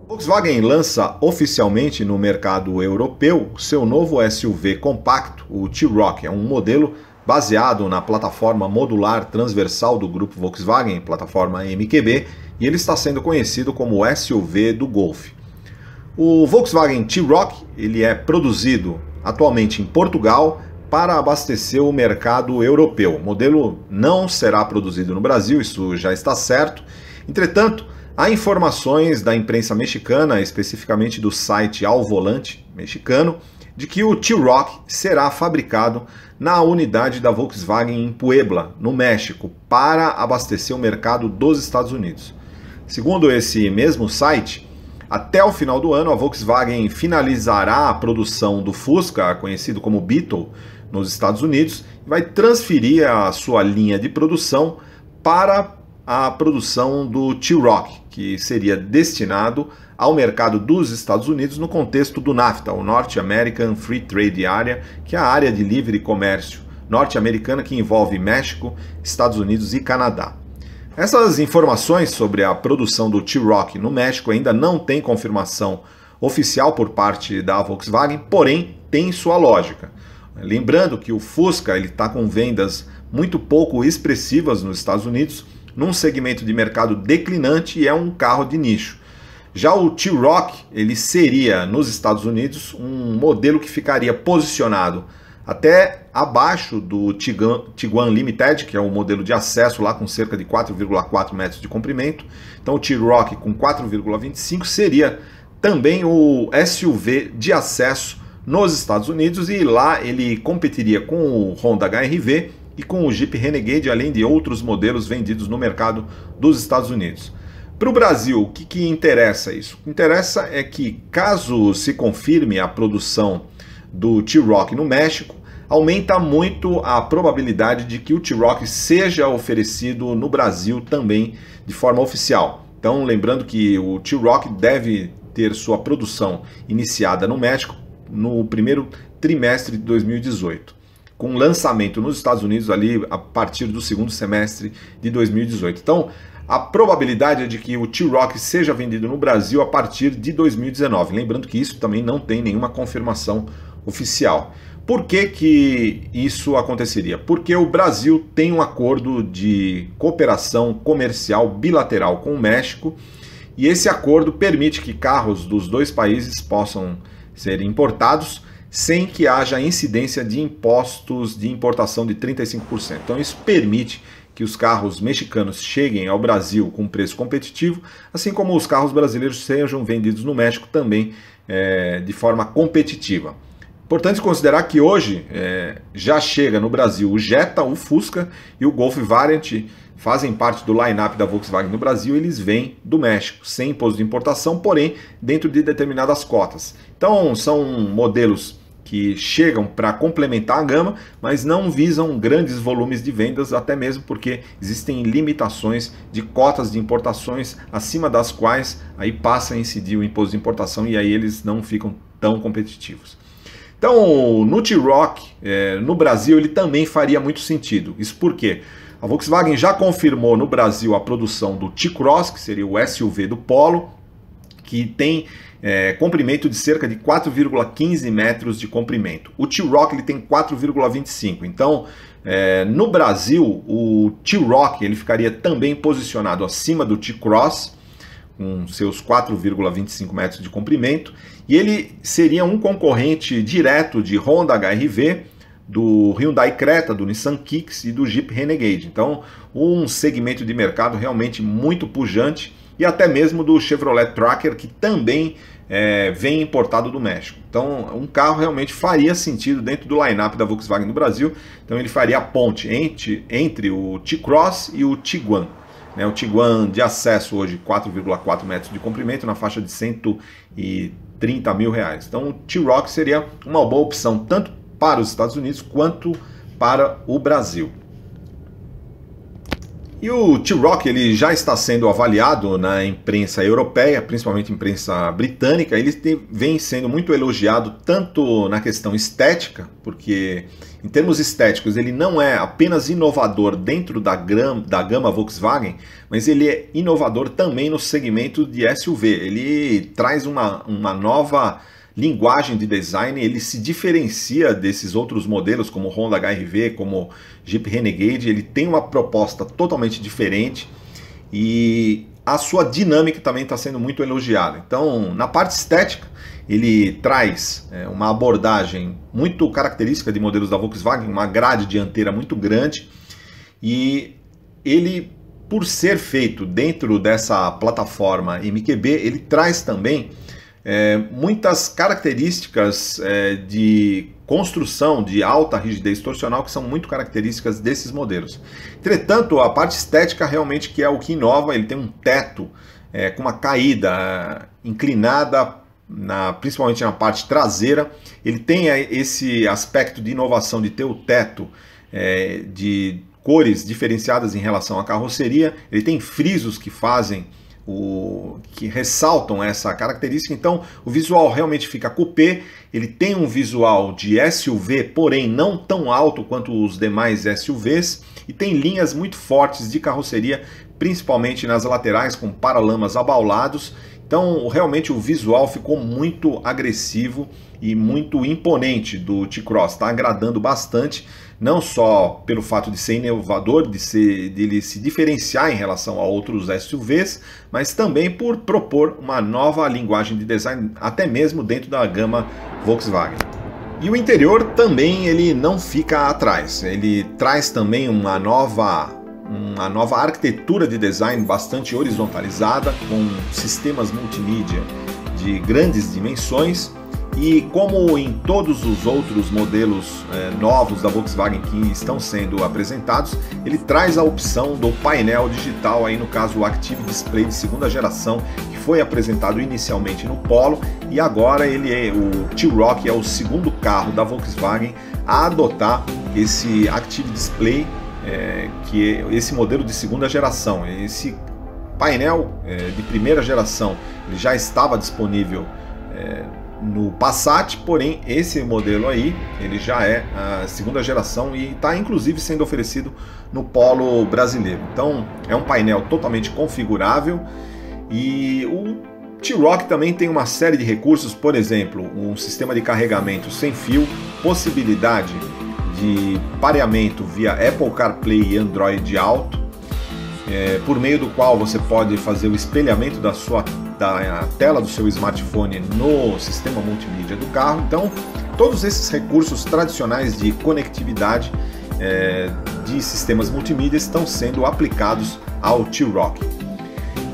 Volkswagen lança oficialmente no mercado europeu seu novo SUV compacto, o T-Roc. É um modelo baseado na plataforma modular transversal do grupo Volkswagen, plataforma MQB, e ele está sendo conhecido como o SUV do Golf. O Volkswagen T-Roc ele é produzido atualmente em Portugal para abastecer o mercado europeu. O modelo não será produzido no Brasil, isso já está certo. Entretanto, há informações da imprensa mexicana, especificamente do site Al Volante mexicano, de que o T-Roc será fabricado na unidade da Volkswagen em Puebla, no México, para abastecer o mercado dos Estados Unidos. Segundo esse mesmo site, até o final do ano a Volkswagen finalizará a produção do Fusca, conhecido como Beetle, nos Estados Unidos, e vai transferir a sua linha de produção para a produção do T-Roc, que seria destinado ao mercado dos Estados Unidos no contexto do NAFTA, o North American Free Trade Area, que é a área de livre comércio norte-americana que envolve México, Estados Unidos e Canadá. Essas informações sobre a produção do T-Roc no México ainda não têm confirmação oficial por parte da Volkswagen, porém tem sua lógica. Lembrando que o Fusca está com vendas muito pouco expressivas nos Estados Unidos, num segmento de mercado declinante, e é um carro de nicho. Já o T-Roc ele seria nos Estados Unidos um modelo que ficaria posicionado até abaixo do Tiguan Limited, que é um modelo de acesso lá com cerca de 4,4 metros de comprimento. Então o T-Roc com 4,25 seria também o SUV de acesso nos Estados Unidos, e lá ele competiria com o Honda HR-V e com o Jeep Renegade, além de outros modelos vendidos no mercado dos Estados Unidos. Para o Brasil, o que interessa isso? O que interessa é que, caso se confirme a produção do T-Roc no México, aumenta muito a probabilidade de que o T-Roc seja oferecido no Brasil também de forma oficial. Então, lembrando que o T-Roc deve ter sua produção iniciada no México no primeiro trimestre de 2018. Com lançamento nos Estados Unidos ali a partir do segundo semestre de 2018. Então, a probabilidade é de que o T-Roc seja vendido no Brasil a partir de 2019. Lembrando que isso também não tem nenhuma confirmação oficial. Por que isso aconteceria? Porque o Brasil tem um acordo de cooperação comercial bilateral com o México, e esse acordo permite que carros dos dois países possam ser importados sem que haja incidência de impostos de importação de 35%. Então isso permite que os carros mexicanos cheguem ao Brasil com preço competitivo, assim como os carros brasileiros sejam vendidos no México também de forma competitiva. Importante considerar que hoje já chega no Brasil o Jetta, o Fusca e o Golf Variant, fazem parte do line-up da Volkswagen no Brasil. Eles vêm do México, sem imposto de importação, porém dentro de determinadas cotas. Então são modelos que chegam para complementar a gama, mas não visam grandes volumes de vendas, até mesmo porque existem limitações de cotas de importações, acima das quais aí passa a incidir o imposto de importação, e aí eles não ficam tão competitivos. Então, no T-Roc, no Brasil, ele também faria muito sentido. Isso porque a Volkswagen já confirmou no Brasil a produção do T-Cross, que seria o SUV do Polo, que tem comprimento de cerca de 4,15 metros de comprimento. O T-Roc ele tem 4,25. Então, no Brasil, o T-Roc ele ficaria também posicionado acima do T-Cross, com seus 4,25 metros de comprimento, e ele seria um concorrente direto de Honda HR-V, do Hyundai Creta, do Nissan Kicks e do Jeep Renegade. Então, um segmento de mercado realmente muito pujante, e até mesmo do Chevrolet Tracker, que também vem importado do México. Então, um carro realmente faria sentido dentro do line-up da Volkswagen no Brasil. Então, ele faria a ponte entre o T-Cross e o Tiguan. O Tiguan de acesso hoje 4,4 metros de comprimento, na faixa de 130 mil reais. Então o T-Roc seria uma boa opção tanto para os Estados Unidos quanto para o Brasil. E o T-Roc ele já está sendo avaliado na imprensa europeia, principalmente imprensa britânica. Ele vem sendo muito elogiado tanto na questão estética, porque em termos estéticos ele não é apenas inovador dentro da gama Volkswagen, mas ele é inovador também no segmento de SUV. Ele traz uma nova linguagem de design, ele se diferencia desses outros modelos como o Honda HR-V, como Jeep Renegade. Ele tem uma proposta totalmente diferente e a sua dinâmica também está sendo muito elogiada. Então, na parte estética, ele traz uma abordagem muito característica de modelos da Volkswagen, uma grade dianteira muito grande, e ele, por ser feito dentro dessa plataforma MQB, ele traz também muitas características de construção de alta rigidez torsional que são muito características desses modelos. Entretanto, a parte estética realmente que é o que inova. Ele tem um teto com uma caída inclinada, principalmente na parte traseira. Ele tem esse aspecto de inovação de ter o teto de cores diferenciadas em relação à carroceria. Ele tem frisos que ressaltam essa característica. Então o visual realmente fica coupé. Ele tem um visual de SUV, porém não tão alto quanto os demais SUVs, e tem linhas muito fortes de carroceria, principalmente nas laterais, com paralamas abaulados. Então realmente o visual ficou muito agressivo e muito imponente do T-Cross. Está agradando bastante, não só pelo fato de ser inovador, de ele se diferenciar em relação a outros SUVs, mas também por propor uma nova linguagem de design, até mesmo dentro da gama Volkswagen. E o interior também ele não fica atrás. Ele traz também uma nova arquitetura de design bastante horizontalizada, com sistemas multimídia de grandes dimensões. E como em todos os outros modelos novos da Volkswagen que estão sendo apresentados, ele traz a opção do painel digital, aí no caso o Active Display de segunda geração, que foi apresentado inicialmente no Polo, e agora o T-Roc é o segundo carro da Volkswagen a adotar esse Active Display, que é esse modelo de segunda geração. Esse painel de primeira geração ele já estava disponível no Passat, porém esse modelo aí ele já é a segunda geração e está inclusive sendo oferecido no Polo brasileiro. Então é um painel totalmente configurável, e o T-Roc também tem uma série de recursos, por exemplo, um sistema de carregamento sem fio, possibilidade de pareamento via Apple CarPlay e Android Auto, por meio do qual você pode fazer o espelhamento da tela do seu smartphone no sistema multimídia do carro. Então, todos esses recursos tradicionais de conectividade de sistemas multimídia estão sendo aplicados ao T-Roc.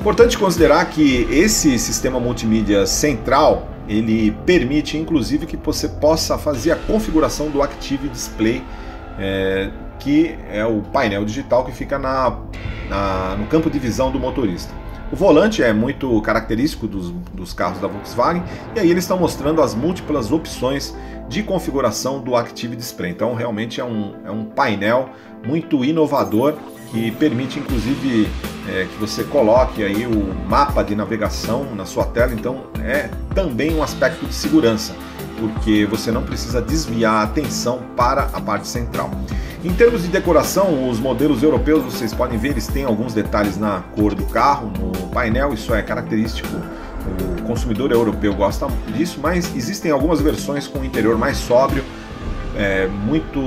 Importante considerar que esse sistema multimídia central ele permite inclusive que você possa fazer a configuração do Active Display, que é o painel digital que fica no campo de visão do motorista. O volante é muito característico dos carros da Volkswagen, e aí eles estão mostrando as múltiplas opções de configuração do Active Display. Então realmente é um painel muito inovador, que permite inclusive que você coloque aí o mapa de navegação na sua tela. Então é também um aspecto de segurança, porque você não precisa desviar a atenção para a parte central. Em termos de decoração, os modelos europeus, vocês podem ver, eles têm alguns detalhes na cor do carro, no painel. Isso é característico, o consumidor europeu gosta disso, mas existem algumas versões com o interior mais sóbrio, muito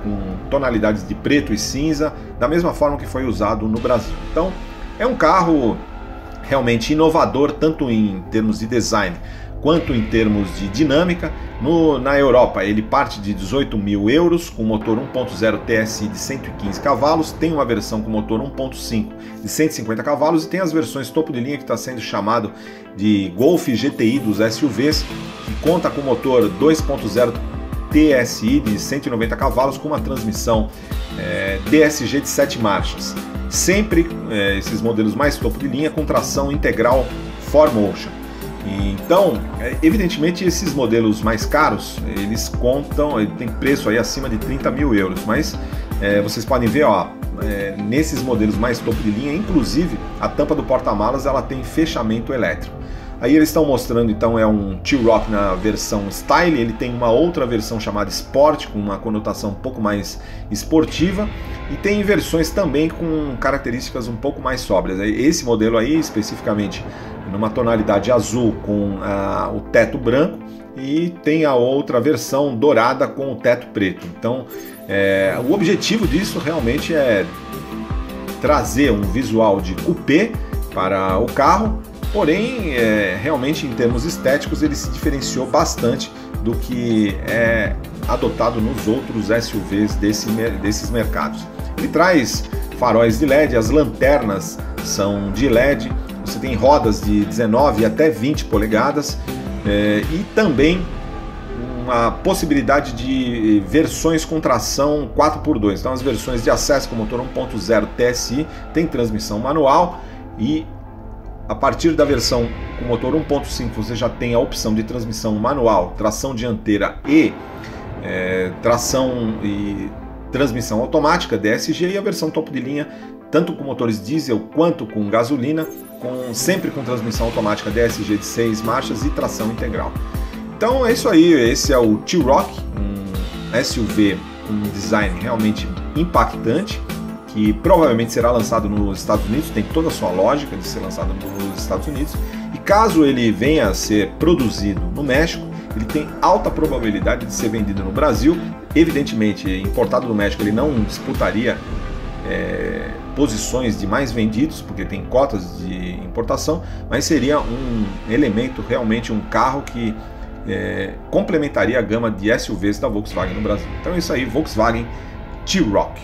com tonalidades de preto e cinza, da mesma forma que foi usado no Brasil. Então é um carro realmente inovador, tanto em termos de design quanto em termos de dinâmica. Na Europa ele parte de 18 mil euros com motor 1.0 TSI de 115 cavalos, tem uma versão com motor 1.5 de 150 cavalos, e tem as versões topo de linha que está sendo chamado de Golf GTI dos SUVs, que conta com motor 2.0 TSI de 190 cavalos com uma transmissão DSG de 7 marchas. Sempre esses modelos mais topo de linha com tração integral 4Motion. Então, evidentemente, esses modelos mais caros, eles tem preço aí acima de 30 mil euros, mas vocês podem ver, ó, nesses modelos mais topo de linha, inclusive a tampa do porta-malas ela tem fechamento elétrico. Aí eles estão mostrando, então, é um T-Roc na versão Style, ele tem uma outra versão chamada Sport, com uma conotação um pouco mais esportiva, e tem versões também com características um pouco mais sóbrias. Esse modelo aí, especificamente, numa tonalidade azul com o teto branco, e tem a outra versão dourada com o teto preto. Então, o objetivo disso realmente é trazer um visual de coupé para o carro, porém, realmente em termos estéticos ele se diferenciou bastante do que é adotado nos outros SUVs desses mercados. Ele traz faróis de LED, as lanternas são de LED, você tem rodas de 19 até 20 polegadas e também uma possibilidade de versões com tração 4x2. Então as versões de acesso com motor 1.0 TSI tem transmissão manual, e a partir da versão com motor 1.5 você já tem a opção de transmissão manual, tração dianteira e tração e transmissão automática DSG, e a versão topo de linha tanto com motores diesel quanto com gasolina, sempre com transmissão automática DSG de 6 marchas e tração integral. Então é isso aí, esse é o T-Roc, um SUV com um design realmente impactante, que provavelmente será lançado nos Estados Unidos, tem toda a sua lógica de ser lançado nos Estados Unidos, e caso ele venha a ser produzido no México, ele tem alta probabilidade de ser vendido no Brasil. Evidentemente, importado do México, ele não disputaria posições de mais vendidos, porque tem cotas de importação, mas seria um elemento, realmente um carro que complementaria a gama de SUVs da Volkswagen no Brasil. Então é isso aí, Volkswagen T-Roc.